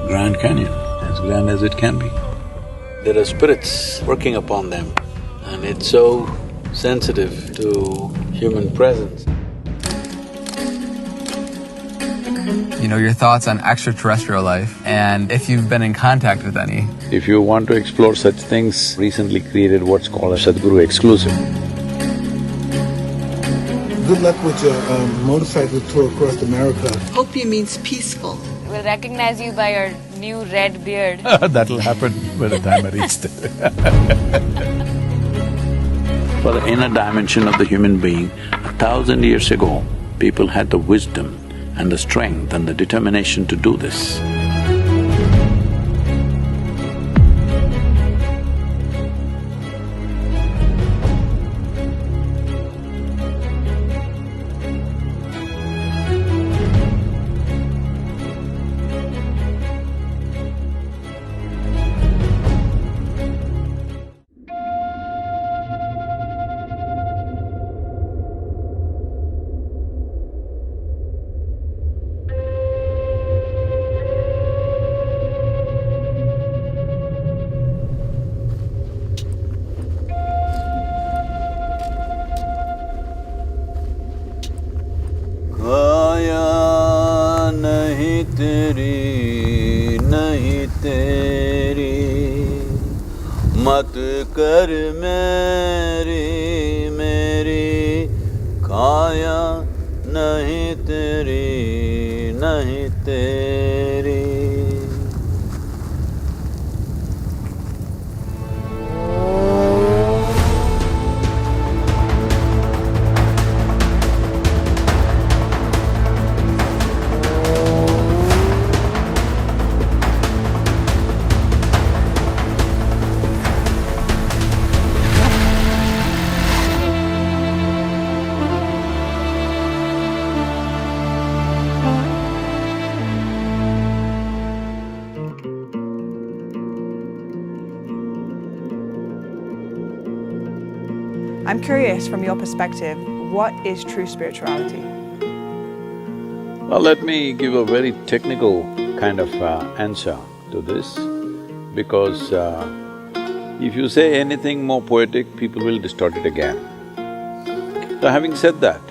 Grand Canyon, as grand as it can be. There are spirits working upon them and it's so sensitive to human presence. You know, your thoughts on extraterrestrial life and if you've been in contact with any. If you want to explore such things, recently created what's called a Sadhguru exclusive. Good luck with your motorcycle tour across America. Hopi means peaceful. We'll recognize you by your new red beard. That'll happen by the time I reach there. For the inner dimension of the human being, 1,000 years ago, people had the wisdom and the strength and the determination to do this. नहीं तेरी मत कर मेरी काया नहीं तेरी I'm curious, from your perspective, what is true spirituality? Well, let me give a very technical kind of answer to this, because if you say anything more poetic, people will distort it again. So having said that,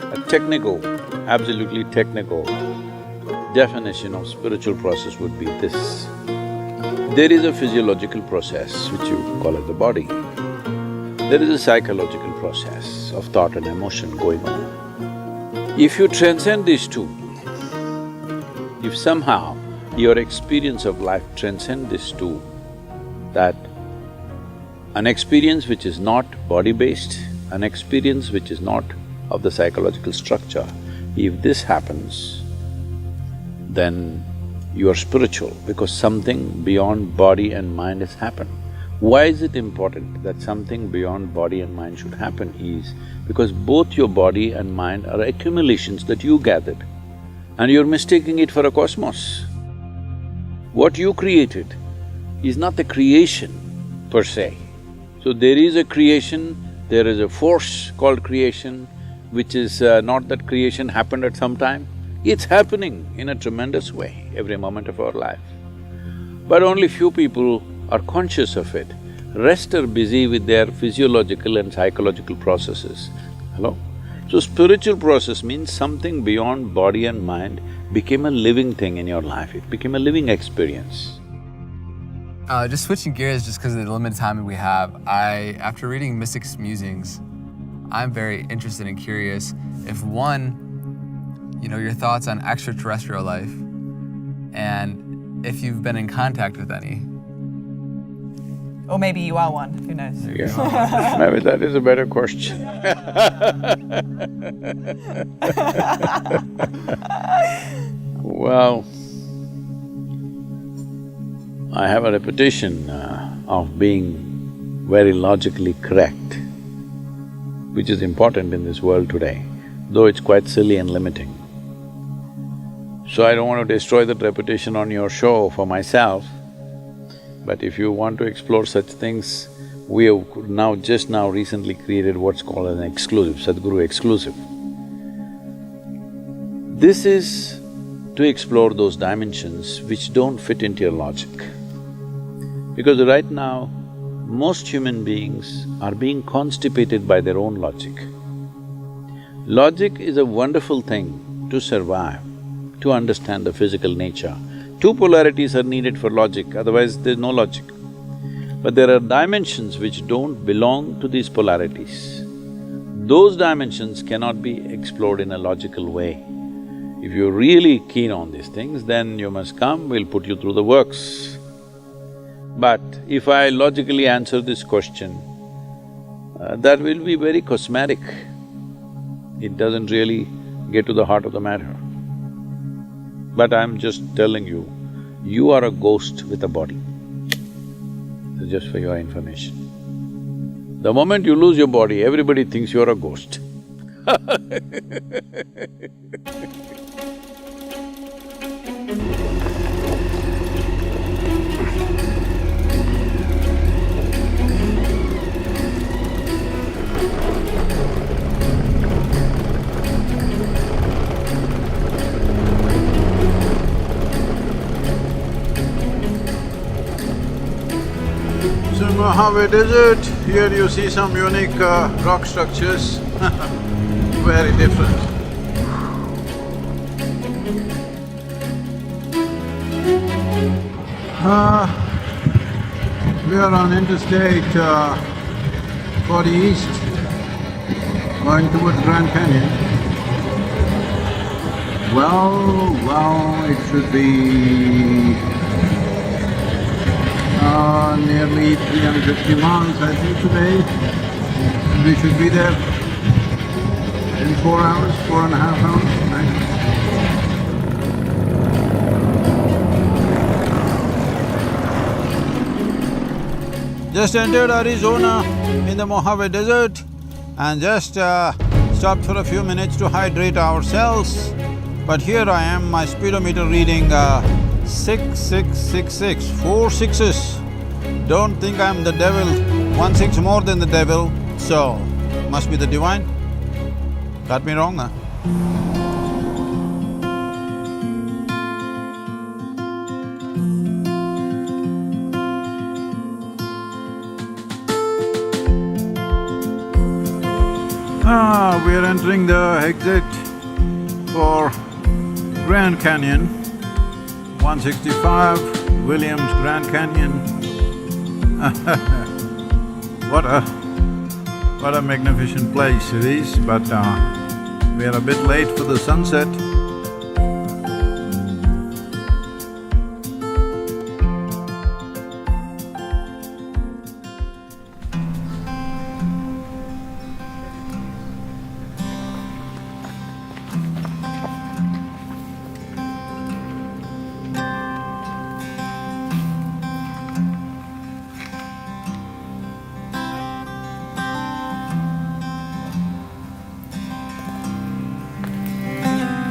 a technical, absolutely technical definition of spiritual process would be this. There is a physiological process which you call it the body. There is a psychological process of thought and emotion going on. If you transcend these two, if somehow your experience of life transcends these two, that an experience which is not body-based, an experience which is not of the psychological structure, if this happens, then you are spiritual because something beyond body and mind has happened. Why is it important that something beyond body and mind should happen is because both your body and mind are accumulations that you gathered and you're mistaking it for a cosmos. What you created is not the creation per se. So there is a creation, there is a force called creation, which is not that creation happened at some time. It's happening in a tremendous way every moment of our life. But only few people are conscious of it. Rest are busy with their physiological and psychological processes. Hello? So spiritual process means something beyond body and mind became a living thing in your life, it became a living experience. Just switching gears just because of the limited time we have, after reading Mystic's musings, I'm very interested and curious if one, you know, your thoughts on extraterrestrial life and if you've been in contact with any. Or maybe you are one, who knows? Yeah, maybe that is a better question. Well, I have a reputation of being very logically correct, which is important in this world today, though it's quite silly and limiting. So I don't want to destroy that reputation on your show for myself, but if you want to explore such things, we have just now recently created what's called an exclusive, Sadhguru exclusive. This is to explore those dimensions which don't fit into your logic. Because right now, most human beings are being constipated by their own logic. Logic is a wonderful thing to survive, to understand the physical nature. Two polarities are needed for logic, otherwise there's no logic. But there are dimensions which don't belong to these polarities. Those dimensions cannot be explored in a logical way. If you're really keen on these things, then you must come, we'll put you through the works. But if I logically answer this question, that will be very cosmetic. It doesn't really get to the heart of the matter. But I'm just telling you, you are a ghost with a body. Just for your information. The moment you lose your body, everybody thinks you're a ghost. So Mojave Desert, here you see some unique rock structures, very different. We are on Interstate 40 East, going towards Grand Canyon. Well, it should be nearly 350 miles, I think, today. We should be there in 4 hours, 4.5 hours, right? Just entered Arizona in the Mojave Desert and just stopped for a few minutes to hydrate ourselves. But here I am, my speedometer reading 6666, 4 sixes. Don't think I'm the devil, 1 6 more than the devil, so must be the divine. Got me wrong, huh? We are entering the exit for Grand Canyon, 165, Williams Grand Canyon. What a magnificent place it is, but we are a bit late for the sunset.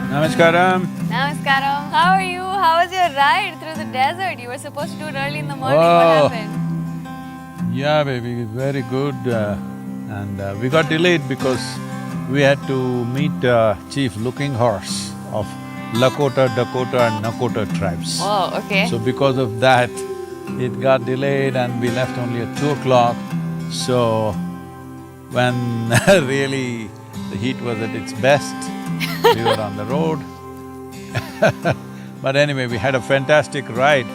Namaskaram. Namaskaram. How are you? How was your ride through the desert? You were supposed to do it early in the morning. What happened? Yeah, baby, very good. And we got delayed because we had to meet Chief Looking Horse of Lakota, Dakota and Nakota tribes. Oh, okay. So because of that, it got delayed and we left only at 2 o'clock. So when really the heat was at its best, we were on the road. But anyway, we had a fantastic ride.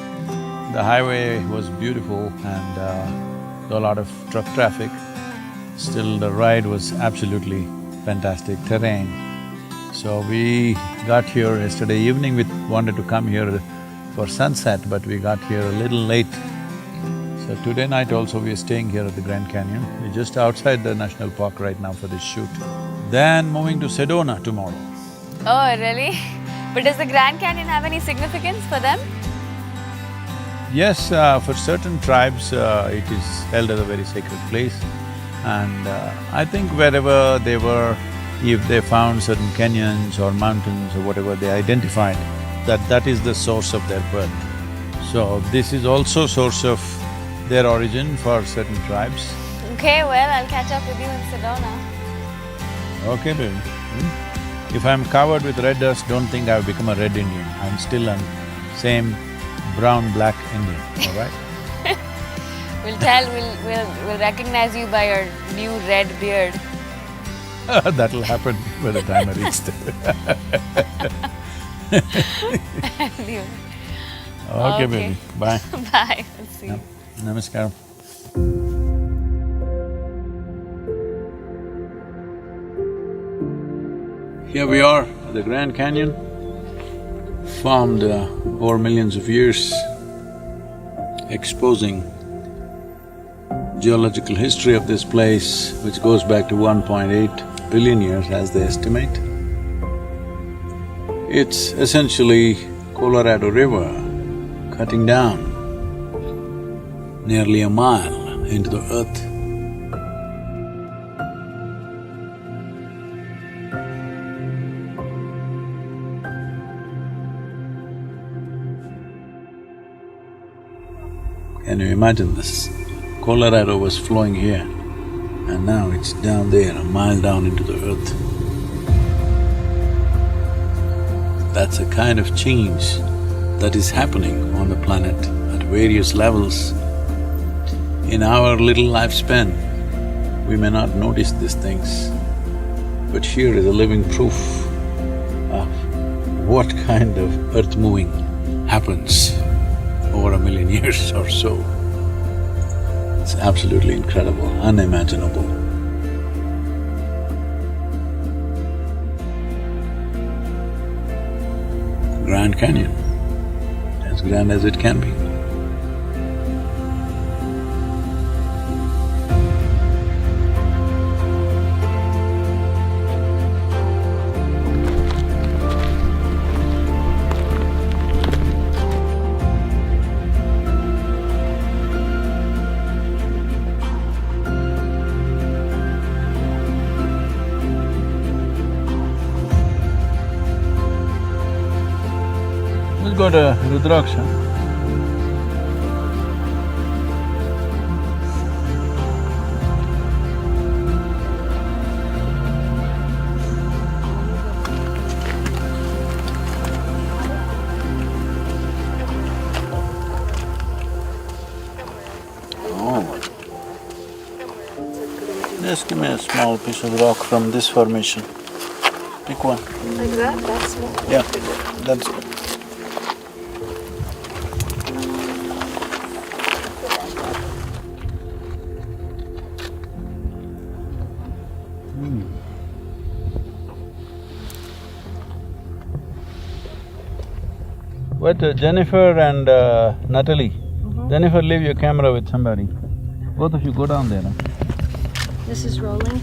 The highway was beautiful and there was a lot of truck traffic. Still, the ride was absolutely fantastic terrain. So we got here yesterday evening, we wanted to come here for sunset, but we got here a little late. So today night also we are staying here at the Grand Canyon. We're just outside the national park right now for this shoot. Then moving to Sedona tomorrow. Oh, really? But does the Grand Canyon have any significance for them? Yes, for certain tribes, it is held as a very sacred place. And I think wherever they were, if they found certain canyons or mountains or whatever they identified, that is the source of their birth. So this is also source of their origin for certain tribes. Okay, well, I'll catch up with you in Sedona. Okay, baby. If I'm covered with red dust, don't think I've become a red Indian. I'm still a same brown-black Indian, all right? We'll recognize you by your new red beard. That'll happen by the time I reach there. Anyway. Okay, baby, bye. Bye, we'll see you. Namaskaram. Here we are at the Grand Canyon, formed over millions of years, exposing geological history of this place, which goes back to 1.8 billion years as they estimate. It's essentially Colorado River cutting down nearly a mile into the earth. Can you imagine this? Colorado was flowing here and now it's down there, a mile down into the earth. That's a kind of change that is happening on the planet at various levels. In our little lifespan, we may not notice these things, but here is a living proof of what kind of earth moving happens over a million years or so. It's absolutely incredible, unimaginable. Grand Canyon, as grand as it can be. Let's go to Rudraksha. Oh. Just give me a small piece of rock from this formation. Pick one. Like that? That's small? Yeah, that's good. Wait, Jennifer and Natalie. Jennifer, leave your camera with somebody. Both of you go down there. Huh? This is rolling.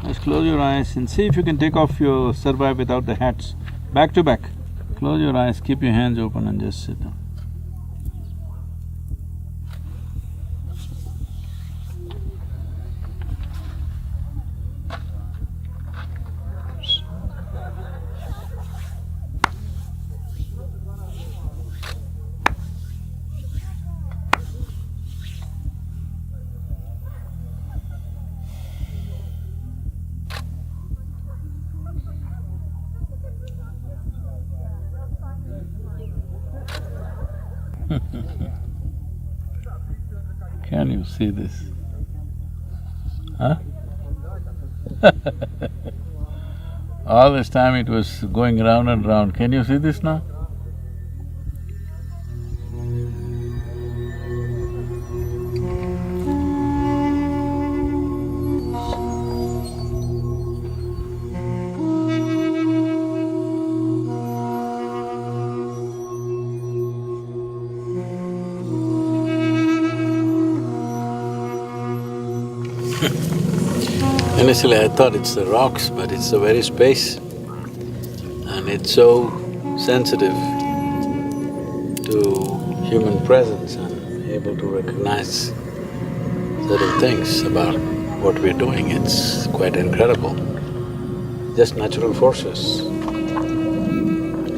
Just close your eyes and see if you can take off your survive without the hats. Back to back. Close your eyes, keep your hands open and just sit down. Can you see this? Huh? All this time it was going round and round. Can you see this now? Initially I thought it's the rocks, but it's the very space. And it's so sensitive to human presence and able to recognize certain things about what we're doing. It's quite incredible. Just natural forces.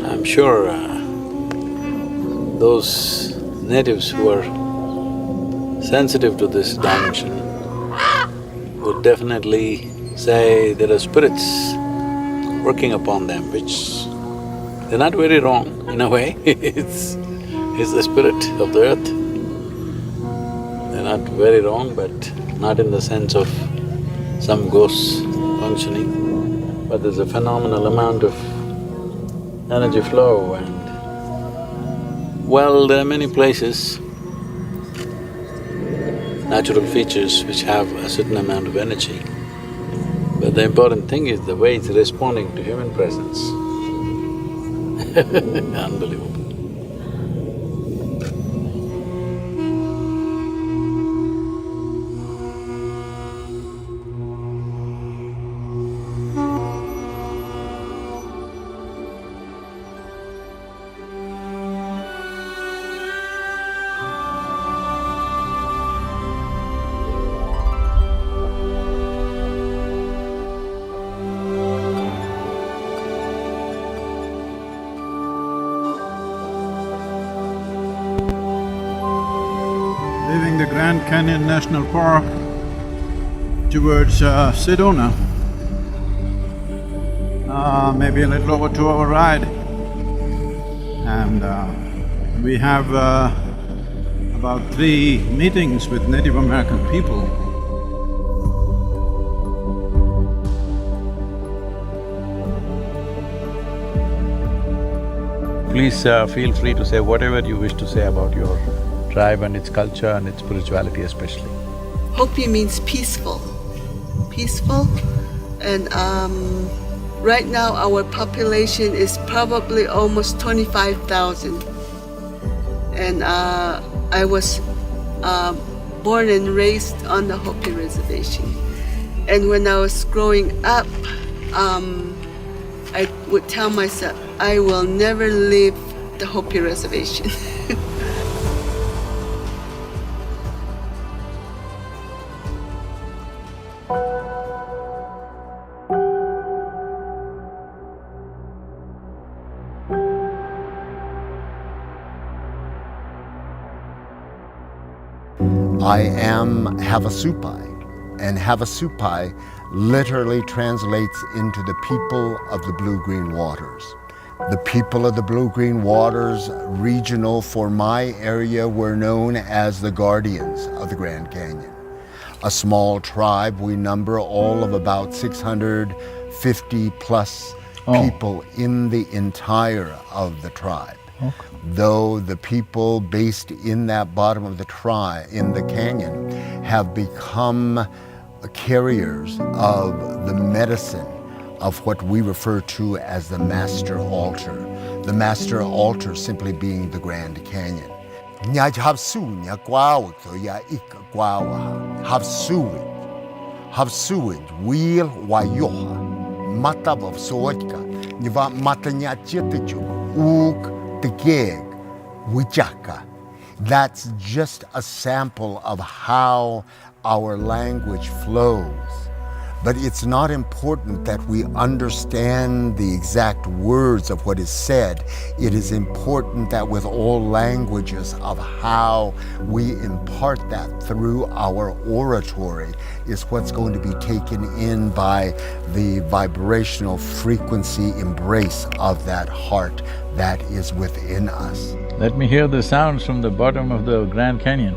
I'm sure those natives who are sensitive to this dimension would definitely say there are spirits working upon them, which they're not very wrong in a way. It's the spirit of the earth. They're not very wrong, but not in the sense of some ghosts functioning. But there's a phenomenal amount of energy flow and… Well, there are many places, natural features which have a certain amount of energy. But the important thing is the way it's responding to human presence. Unbelievable. Leaving the Grand Canyon National Park towards Sedona. Maybe a little over 2-hour ride. And we have about 3 meetings with Native American people. Please feel free to say whatever you wish to say about your tribe and its culture and its spirituality especially. Hopi means peaceful, peaceful, and right now our population is probably almost 25,000. And I was born and raised on the Hopi reservation. And when I was growing up, I would tell myself, I will never leave the Hopi reservation. I am Havasupai, and Havasupai literally translates into the people of the blue-green waters. The people of the blue-green waters, regional for my area, were known as the guardians of the Grand Canyon. A small tribe, we number all of about 650 plus people in the entire of the tribe. Though the people based in that bottom of the in the canyon have become carriers of the medicine of what we refer to as the master altar. The master altar simply being the Grand Canyon. Havsuit, wheel wayoha, matav of soetka, niva matanya chitichu, uk tegeg, wichaka. That's just a sample of how our language flows. But it's not important that we understand the exact words of what is said. It is important that with all languages of how we impart that through our oratory is what's going to be taken in by the vibrational frequency embrace of that heart that is within us. Let me hear the sounds from the bottom of the Grand Canyon.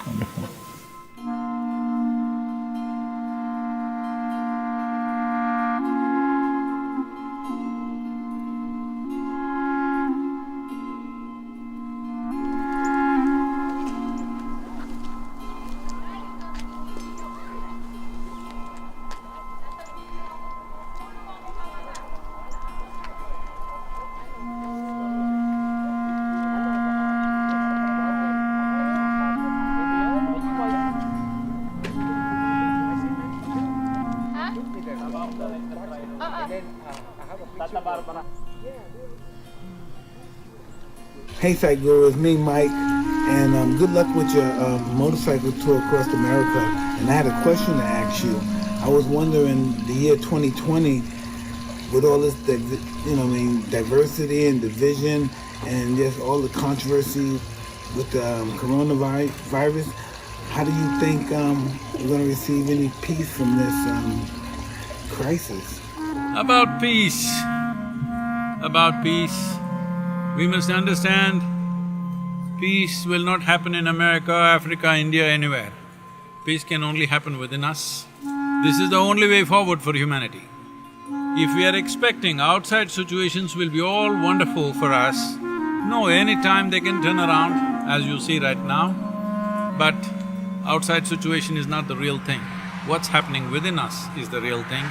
Wonderful. Hey Sadhguru, it's me, Mike, and good luck with your motorcycle tour across America. And I had a question to ask you. I was wondering, the year 2020, with all this, diversity and division, and just all the controversy with the coronavirus, how do you think we're going to receive any peace from this crisis? About peace, we must understand peace will not happen in America, Africa, India, anywhere. Peace can only happen within us. This is the only way forward for humanity. If we are expecting outside situations will be all wonderful for us, no, any time they can turn around, as you see right now. But outside situation is not the real thing. What's happening within us is the real thing.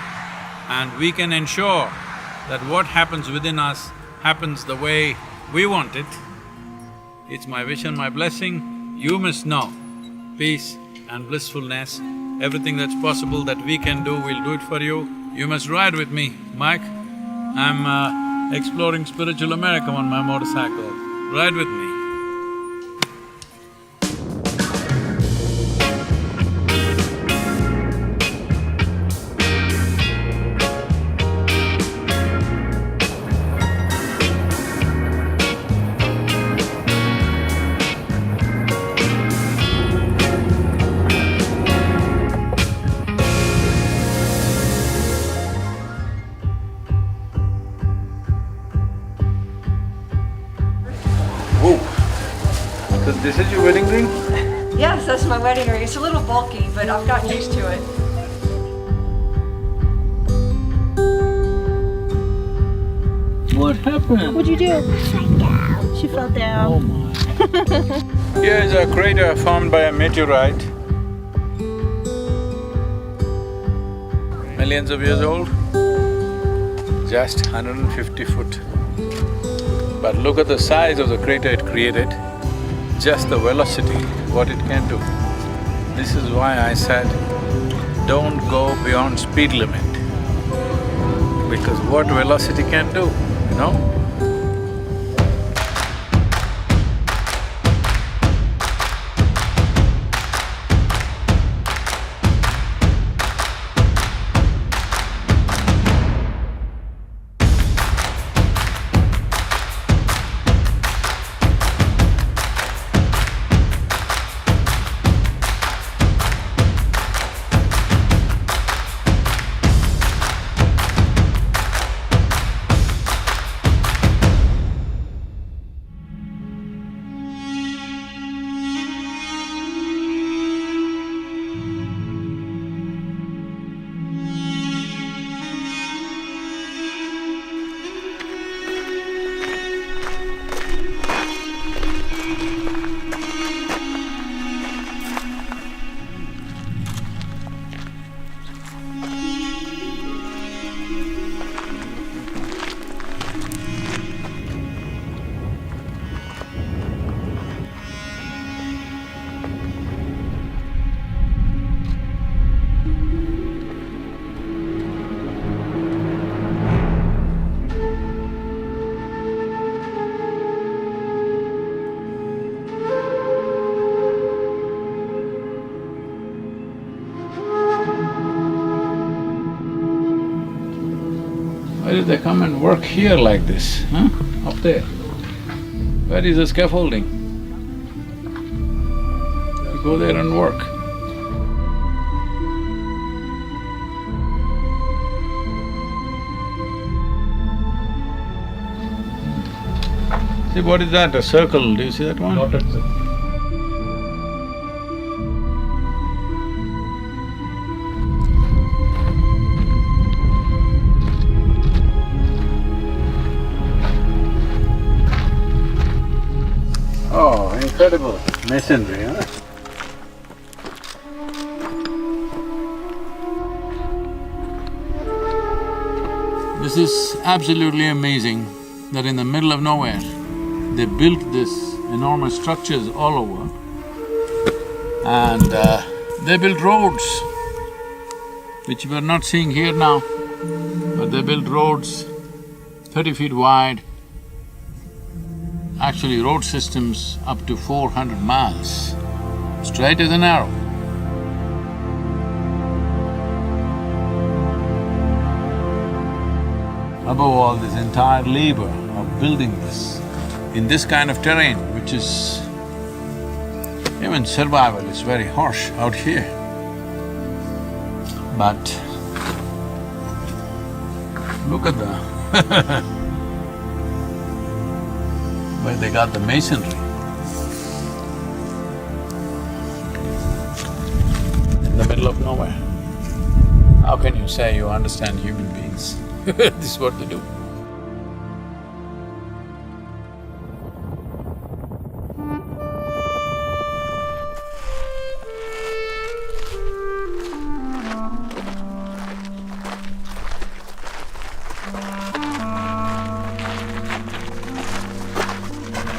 And we can ensure that what happens within us happens the way we want it. It's my wish and my blessing. You must know peace and blissfulness, everything that's possible that we can do, we'll do it for you. You must ride with me, Mike. I'm exploring spiritual America on my motorcycle. Ride with me. So this is your wedding ring? Yes, that's my wedding ring. It's a little bulky, but I've gotten used to it. What happened? What'd you do? She fell down. Oh my. Here is a crater formed by a meteorite. Millions of years old, just 150 foot. But look at the size of the crater it created, just the velocity, what it can do. This is why I said, don't go beyond speed limit, because what velocity can do, you know? Why did they come and work here like this, huh? Up there? Where is the scaffolding? You go there and work. See, what is that? A circle, do you see that one? Dotted circle. Oh, incredible masonry, huh? This is absolutely amazing that in the middle of nowhere, they built this enormous structures all over and they built roads, which we're not seeing here now. But but they built roads 30 feet wide, actually road systems up to 400 miles, straight as an arrow. Above all, this entire labor of building this in this kind of terrain, which is… even survival is very harsh out here. But look at the where they got the masonry. In the middle of nowhere. How can you say you understand human beings? This is what they do.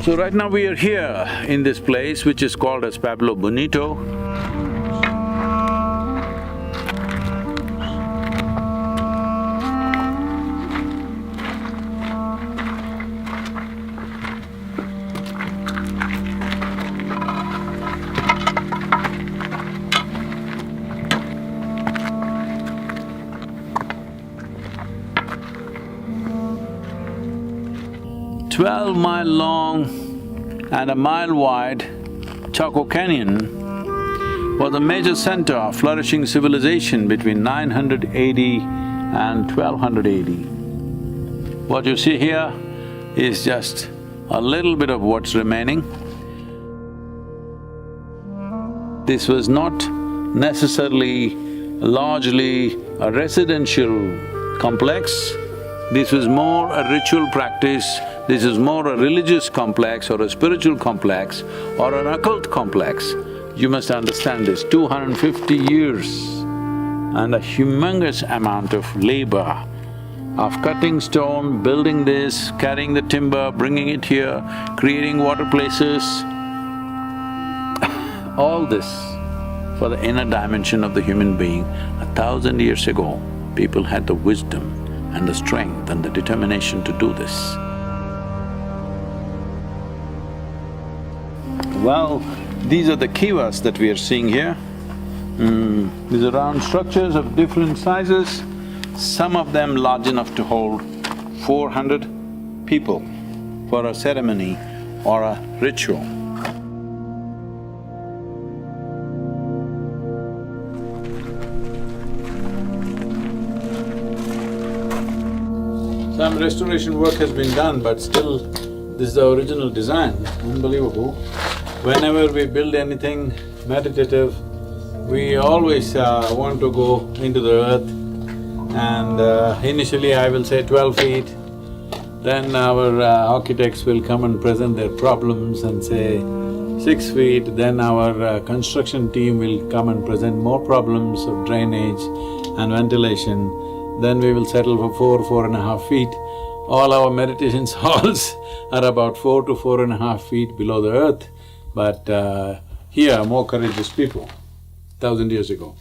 So right now we are here in this place which is called as Pueblo Bonito. 12-mile long and a mile wide, Chaco Canyon was a major center of flourishing civilization between 980 and 1200 AD. What you see here is just a little bit of what's remaining. This was not necessarily largely a residential complex. This was more a ritual practice, this is more a religious complex or a spiritual complex or an occult complex. You must understand this, 250 years and a humongous amount of labor of cutting stone, building this, carrying the timber, bringing it here, creating water places, all this for the inner dimension of the human being. 1,000 years ago, people had the wisdom and the strength and the determination to do this. Well, these are the kivas that we are seeing here. These are round structures of different sizes, some of them large enough to hold 400 people for a ceremony or a ritual. Some restoration work has been done, but still this is the original design, unbelievable. Whenever we build anything meditative, we always want to go into the earth, and initially I will say 12 feet, then our architects will come and present their problems and say 6 feet, then our construction team will come and present more problems of drainage and ventilation, then we will settle for 4.5 feet. All our meditation halls are about 4 to 4.5 feet below the earth, but here more courageous people, 1,000 years ago.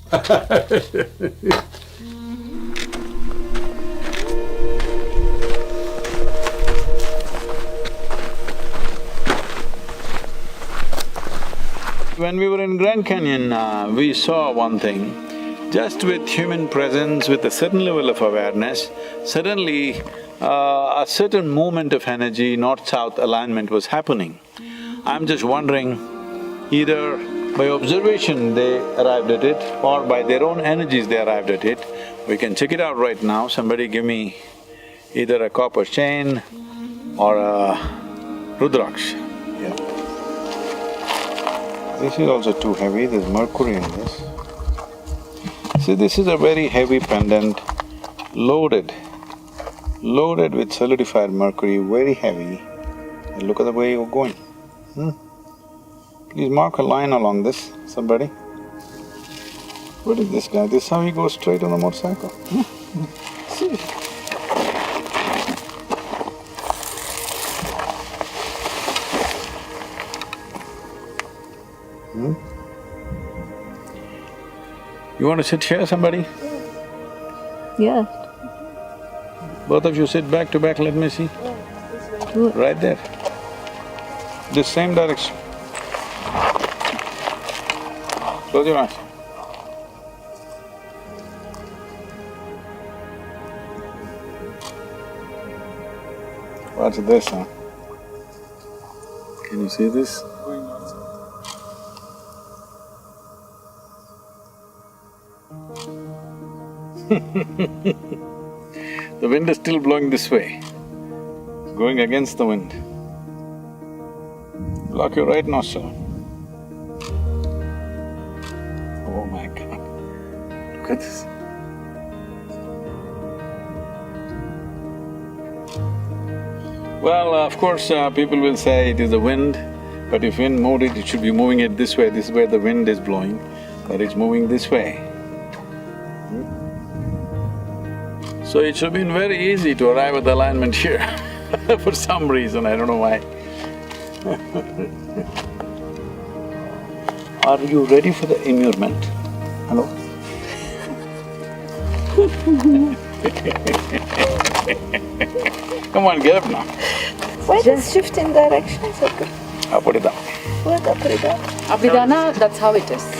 When we were in Grand Canyon, we saw one thing. Just with human presence, with a certain level of awareness, suddenly a certain movement of energy, north-south alignment was happening. I'm just wondering, either by observation they arrived at it or by their own energies they arrived at it. We can check it out right now. Somebody give me either a copper chain or a Rudraksh. Yeah. This is also too heavy, there's mercury in this. See, this is a very heavy pendant, loaded with solidified mercury, very heavy. And look at the way you're going. Please mark a line along this, somebody. What is this guy? This is how he goes straight on a motorcycle. See? You want to sit here, somebody? Yes. Both of you sit back to back, let me see. Right there. This same direction. Close your eyes. What's this, huh? Can you see this? The wind is still blowing this way. It's going against the wind. Block your right nostril. Oh my God, look at this. Well, of course, people will say it is the wind, but if wind moved it, it should be moving it this way. This is where the wind is blowing, but it's moving this way. So it should have been very easy to arrive at the alignment here for some reason, I don't know why. Are you ready for the immurement? Hello? Come on, get up now. Why just shift in direction? I'll put it down. Put it up. Abhidhana, that's how it is.